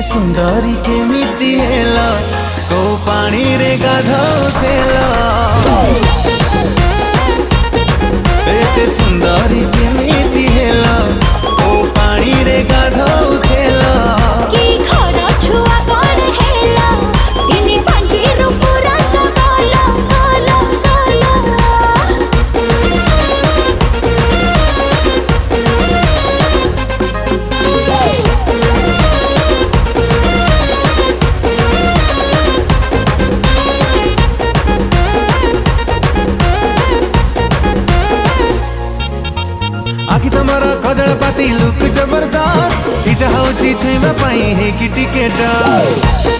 सुंदरी केमिति हेला को पानी रे गाधौथेला एते सुंदरी केमिति हेला को पानी रे गाधौथेला की घर छुआ कौन हेला तिनी पांजी रूपुरा तो गोला गोला गोला आखि तमरा खजल पाती लुक जबरदस्त इच्छा होची छुइबा पाई हे कि टिकेट